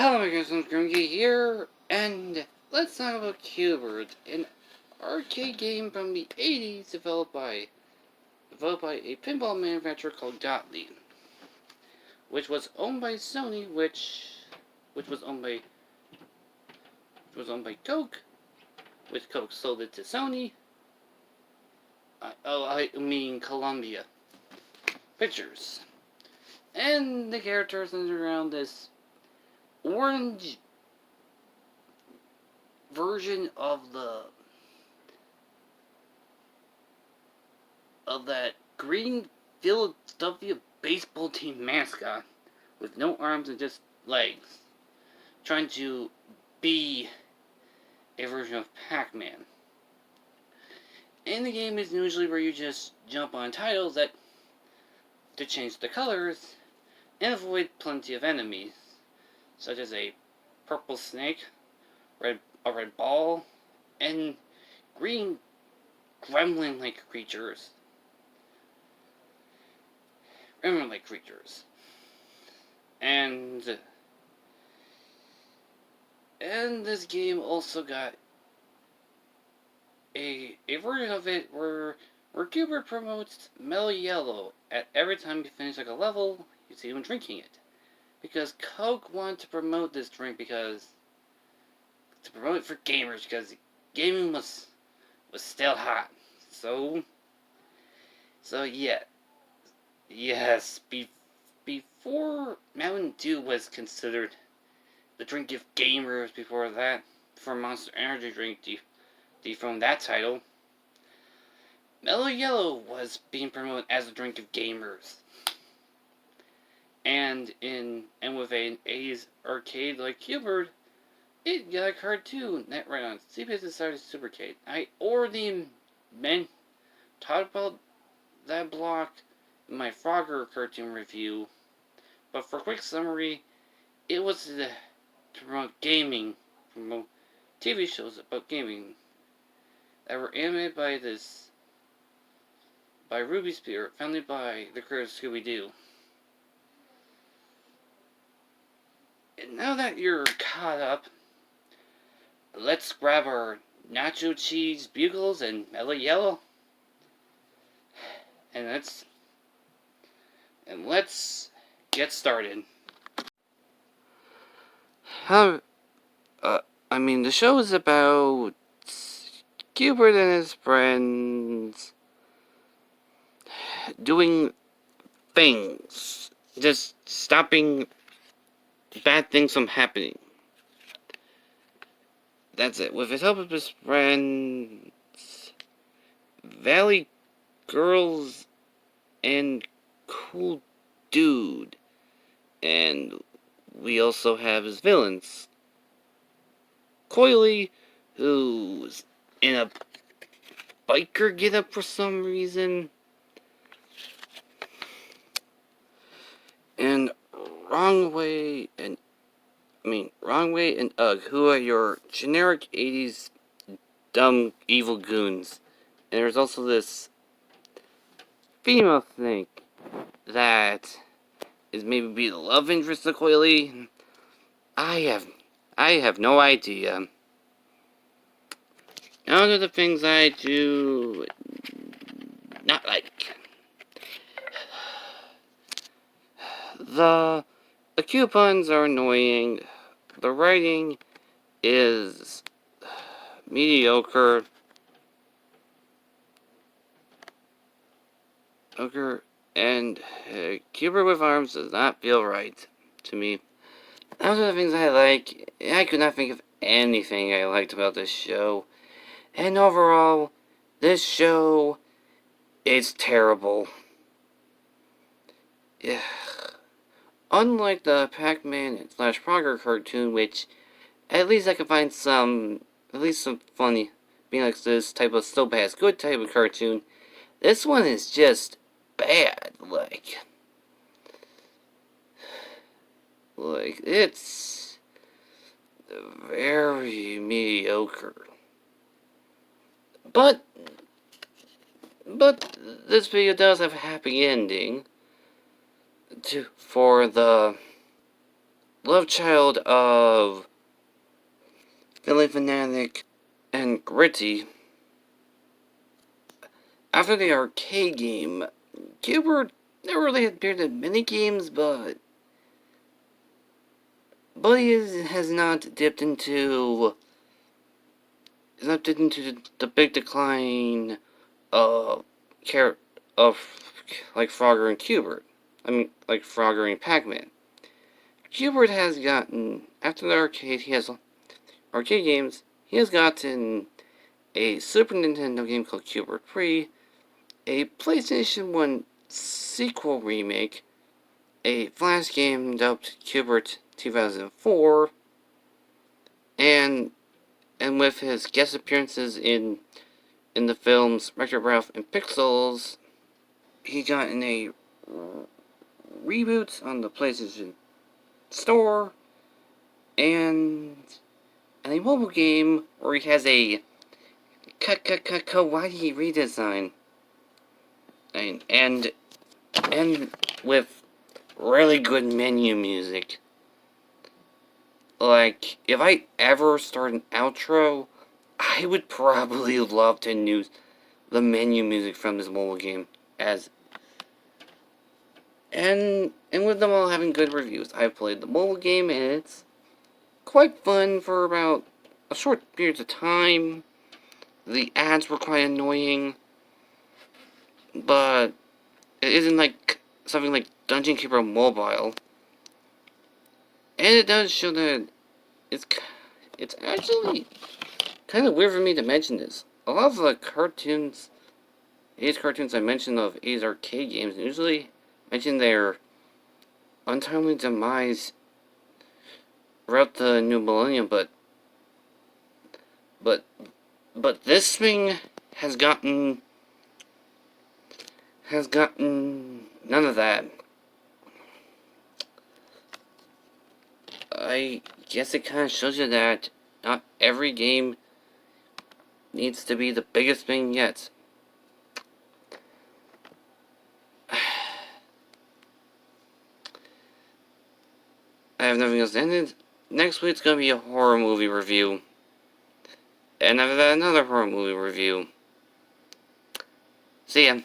Hello my guys, I'm Grungy here, and let's talk about Bert, an arcade game from the 80s developed by a pinball manufacturer called Gottlieb, which was owned by Sony, which was owned by Coke, which Coke sold it to Sony. I mean Columbia Pictures. And the characters centered around this orange version of that green Philadelphia baseball team mascot with no arms and just legs, trying to be a version of Pac-Man. And the game is usually where you just jump on titles to change the colors and avoid plenty of enemies, such as a purple snake, a red ball, and green gremlin-like creatures. And this game also got a version of it where Gilbert promotes Mellow Yellow at every time you finish like a level, you see him drinking it. Because Coke wanted to promote this drink to promote it for gamers, because gaming was still hot. So yeah. Yes, before Mountain Dew was considered the drink of gamers, before Monster Energy drink dethroned that title, Mellow Yellow was being promoted as a drink of gamers. And with an 80s arcade like Bert, it got a cartoon that ran on CBS Decided Supercade. I already talked about that block in my Frogger cartoon review, but for a quick summary, it was to promote gaming, promote TV shows about gaming that were animated by Ruby Spirit, founded by the creators of Scooby-Doo. And now that you're caught up, let's grab our nacho cheese bugles and Mellow Yellow, and let's get started. The show is about Gilbert and his friends doing things, just stopping bad things from happening. That's it. With his help of his friends, Valley Girls, and Cool Dude. And we also have his villains, Coily, who's in a biker getup for some reason, and Wrong Way and Ugg, who are your generic 80s dumb evil goons. And there's also this female snake that is maybe the love interest of Coily. I have no idea. Now to the things I do not like. The coupons are annoying. The writing is mediocre. And Bert with arms does not feel right to me. Those are the things I like. I could not think of anything I liked about this show. And overall, this show is terrible. Yeah. Unlike the Pac-Man / Frogger cartoon, which at least I can find some funny, being like this type of still bad good type of cartoon, this one is just bad. Like it's very mediocre. But this video does have a happy ending for the love child of Philly Fanatic and Gritty. After the arcade game, Gilbert never really appeared in many games, but he has not dipped into the big decline of of like Frogger and Cubert. I mean, like Frogger and Pac-Man. Cubert has gotten, after the arcade games, he has gotten a Super Nintendo game called Cubert 3, a PlayStation 1 sequel remake, a Flash game dubbed Cubert 2004, and with his guest appearances in the films Wreck-It Ralph and Pixels, he got in a reboot on the PlayStation Store, and a mobile game where he has a kawaii redesign, and with really good menu music. Like, if I ever start an outro, I would probably love to use the menu music from this mobile game and with them all having good reviews. I've played the mobile game and it's quite fun for about a short period of time. The ads were quite annoying, but it isn't like something like Dungeon Keeper Mobile. And it does show that it's actually kind of weird for me to mention this. A lot of the cartoons, 80s cartoons I mentioned of 80s arcade games, usually mention their untimely demise throughout the new millennium, but this thing has gotten none of that. I guess it kind of shows you that not every game needs to be the biggest thing yet. I have nothing else to end. Next week's gonna be a horror movie review. And after that, another horror movie review. See ya.